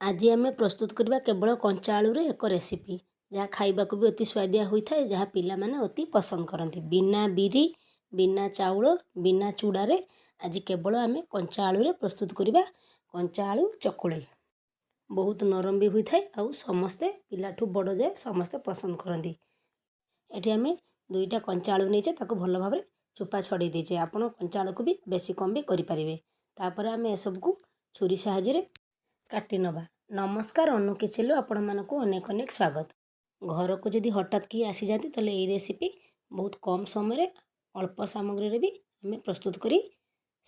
आज आम प्रस्तुत करवा केवल कंचा आलू रे एक रेसिपी जहाँ खाइबाकू भी अति स्वादिया होता है, जहाँ पिला माने अति पसंद करती। बिना बिरी बिना चाउल बिना चूड़ारे आज केवल आम कंचा आलू रे प्रस्तुत करवा कंचा आलू चकुले। बहुत नरम भी होता है और समस्ते पिलाठू बड़ जाए समस्ते पसंद करती। एठी आम दुईटा कंचा आलू नहीं भल भाव चोपा छड़े देचे। आपण कंचा आलू को भी बेसी कम भी करें। तापर आम ए सबको छुरी साहाय्य काटी नवा। नमस्कार, अनु किचेन आपण मानक अनेक अनेक स्वागत। घर को जदि हठात किए आसी जाती तो ये रेसिपी बहुत कम समय अल्प सामग्री भी आम प्रस्तुत करी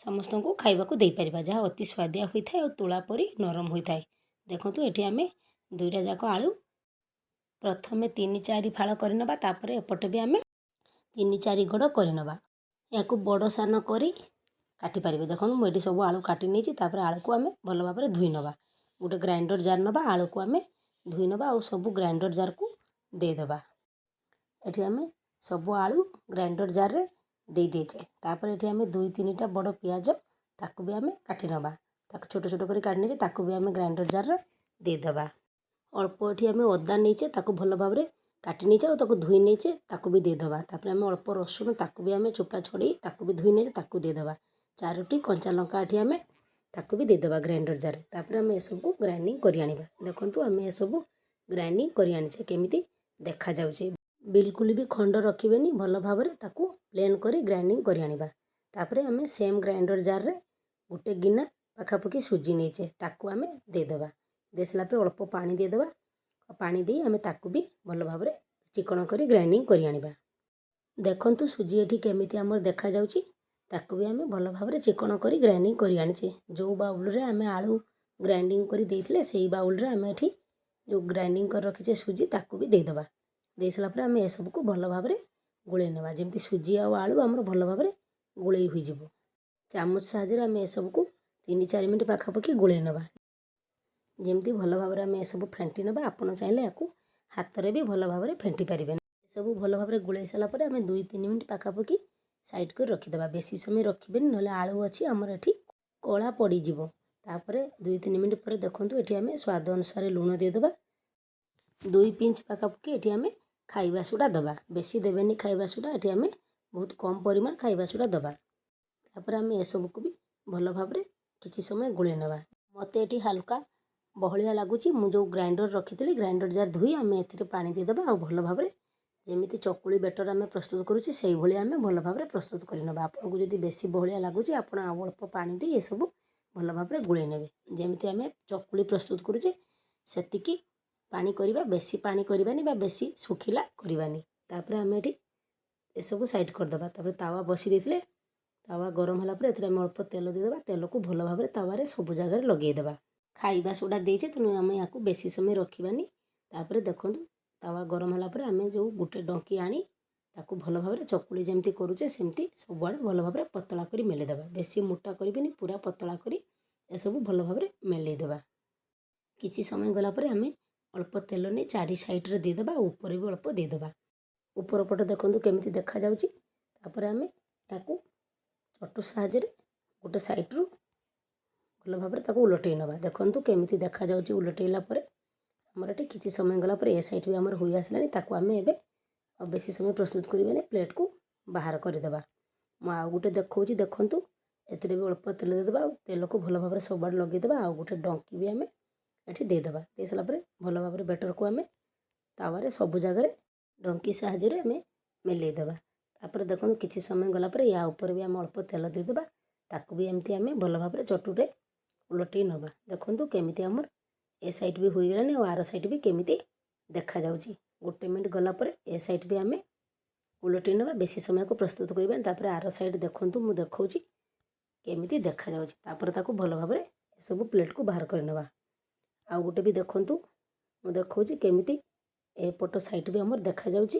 समस्त को खाइबा को दे परिबा, जहाँ अति स्वादिया होता है और तुला परी नरम होता है। देखो ये आम दुईटा जाक आलू प्रथमे 3-4 फाड़ करनवा, तापर एपटे भी आम 3-4 गड़ करनवा। या बड़ सान करी काटी पारे। देखो मुझे सब आलू काटी नहीं, आलू को आम भल भाव धोई नवा। गोटे ग्राइंडर जार नवा, आलू को आम धोई नवा और सब ग्राइंडर जार को देदेबा। एठी आम सब आलू ग्राइंडर जार रे दे देचे। तापर एठी आम 2-3टा बड़ पियाज ताकू भी आम काटी नवा। ताकू छोट छोट कर काटी नहीं, ताकू भी आम ग्राइंडर जार रे देदेबा। अल्प एठी आम अदा नहीं, ताकू भल भाव काटी नहीं और ताकू धोई नहीं, ताकू भी देदेबा। तापर आम अल्प रसुण ताकू भी आम चोपा छड़ी ताकू भी धोई नहीं ताकू देदेबा। 4टी कंचा लंका एठी आम ताकू भी देदेबा ग्राइंडर जार। तापर आम सबको ग्राइंडिंग करी आनिबा। देखंतु आम सब ग्राइंडिंग करी आनिछे केमिति देखा जाउछे। बिल्कुल भी खंड रखिबेनी, भल भाव ताकू प्लेन करी ग्राइंडिंग करी आनिबा। तापर आम सेम ग्राइंडर जार रे गोटे गिना पाखापाखि सुजी नेचे ताकू आम देदेबा। देसला पर अल्प पानी देदेबा। पानी दे आम ताकू भी भल भाव चिकन करी ग्राइंडिंग करी आनिबा। देखंतु सुजी एठी केमिति आमर देखा जाउछी, ताकू भी आम भल भाव चिकन करी ग्राइंडिंग करी आनिछे। जो बाउल रे आम आलू ग्राइंडिंग करी देइथिले सेही बाउल रे आम एठी जो ग्राइंडिंग कर रखीचे सुजी ताकू भी देदेबा। दे सारा पर आम ए सबको भल भाव गोले नेबा, जेमती सुजी और आलू आमर भल भाव गोले हुई जिवो। चामच साहाय्य आम ए सबको 3-4 मिनट पाखापाखि गोले नेबा, जेमती भल भाव आम ए सब फेंटी नेबा। आपण चाहिले याकू हाथ रे भी भल भाव फेंटी पारिबे। सब भल भाव गोले सारा पर आम 2-3 मिनट पाखापाखि साइड कर रखीदेबा। बेसी समय रखिबेनी, नले आलू अच्छी आमर एठी कला पड़ीजिवो। तापर 2-3 मिनट पर देखंतु एठी आम स्वाद अनुसार लुण देदेबा। 2 पिंच पाखापाखि एठी आम खाइबा सोडा दबा। बेसी देबेनी खाइबा सोडा, एठी आम बहुत कम परिमाण खाइबा सोडा दबा। तापर आम ए सबको भी भल भाव किछि समय गोले नेबा। मते एठी हल्का बहलिया लागुची। मु जो ग्राइंडर रखिथिली ग्राइंडर जार धोई आम एथिरे पानी देदेबा। आ भल भाव जेमिति चकुली बेटर आम प्रस्तुत करूची सेही भली आम भल भाव प्रस्तुत करिनबा। आपको जदि बेसी बहलिया लागुची आपण अल्प पानी दे ए सब भल भाव गोले नेबे। जेमिति आम चकुली प्रस्तुत करूचे सेतिकी पानी करिबा, बेसी पानी करिबानी बा बेसी सुखिला करिबानी। तापर आम एठी ए सब साइड कर देबा। तापर तावा बसी देथिले, तावा गरम होला पर एथिरे आम अल्प तेल देदेबा। तेल को भल भाव तावा रे सब जगह लगे देबा। खाइबा सोडा देइचे तनु आम याकू बेसी समय रखिबानी। तापर देखंतु तावा गरम होला पर आम जो गुटे डंकी आनी ताकू भल भाव चकुली जेमती करूचे सेमती सबुआड़े भल भाव पतला करी मेले देबा। बेसी मोटा करिबेनी, पूरा पतला करी ए सब भल भाव मेले देबा। किछि समय गला पर आम अल्प तेल नहीं 4 साइड रे देदेबा, ऊपर भी अल्प देदेबा। ऊपर पट देखंतु केमिति देखा जाउची। तापर आम याकू चटू साहाय्य गोटे साइड रु भल भाव ताकू उलटै नबा। देखंतु केमिति देखा जाउची। उलटैला पर हमर एठी किछि समय गला पर ए साइड भी हमर होई आसलानी। ताकू आम एबे बेसी समय प्रस्तुत करिबेनी, प्लेट को बाहर करदेबा। मु आ गोटे देखौची, देखंतु एथिरे भी अल्प तेल देदेबा। तेल को भल भाव सबआड़ लगे देबा। आ गोटे डंकी भी आम एठी देदेबा। दे सारा पर भल भाव बेटर को आम तावा सब जगह डंकी साहाय्य आम मेले देबा। तापर देखो किछि समय गला पर या ऊपर भी आम अल्प तेल देदेबा। ताकू भी एमती आम भल भाव चटुरे उलटै नबा। देखंतु केमिति आमर ए साइड भी होई गलानी और आर साइड भी केमिति देखा जाउची। गोटे मिनट गला पर ए साइड भी आम उलटै नबा। बेसी समय को प्रस्तुत करिबेनी। तापर आर साइड देखंतु मु देखौची केमिति देखा जाउची। तापर ताकू भल भाव सब प्लेट को बाहर कर नबा। आ गोटे भी देखंतु मु देखौची केमिति ए पट साइड भी हमर देखा जाउची।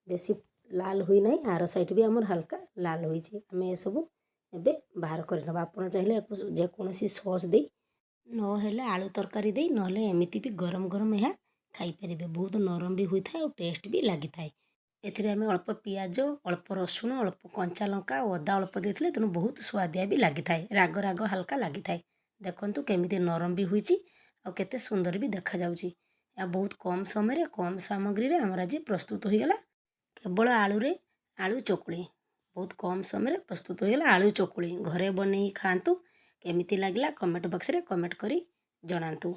बेसी लाल हुई नाही, आर साइड भी हमर हल्का लाल होईची। आम ए सब एबे बाहर कर नबा। आपण चाहिले जे कोनोसी सॉस दे न हेले आलू तरकारी दे नहले एमिति भी गरम गरम यह खाई परिबे। बहुत नरम भी होता है और टेस्ट भी लगी थाए। एथिरे आम अल्प पियाज, अल्प रसुण, अल्प कंचा लंका और अदा अल्प देथिले तेणु बहुत स्वादिया भी लगी थाए। राग राग हल्का लगी थाए। ଦେଖନ୍ତୁ କେମିତି ନରମ ବି ହୋଇଛି ଆଉ କେତେ ସୁନ୍ଦର ବି ଦେଖାଯାଉଛି। ଏହା ବହୁତ କମ୍ ସମୟରେ କମ୍ ସାମଗ୍ରୀରେ ଆମର ଆଜି ପ୍ରସ୍ତୁତ ହୋଇଗଲା କେବଳ ଆଳୁ ଚକୁଳି। ବହୁତ କମ୍ ସମୟରେ ପ୍ରସ୍ତୁତ ହୋଇଗଲା ଆଳୁ ଚକୁଳି। ଘରେ ବନେଇ ଖାଆନ୍ତୁ। କେମିତି ଲାଗିଲା କମେଣ୍ଟ ବକ୍ସରେ କମେଣ୍ଟ କରି ଜଣାନ୍ତୁ।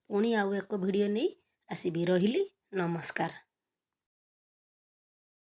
ପୁଣି ଆଉ ଏକ ଭିଡ଼ିଓ ନେଇ ଆସିବି। ରହିଲି, ନମସ୍କାର।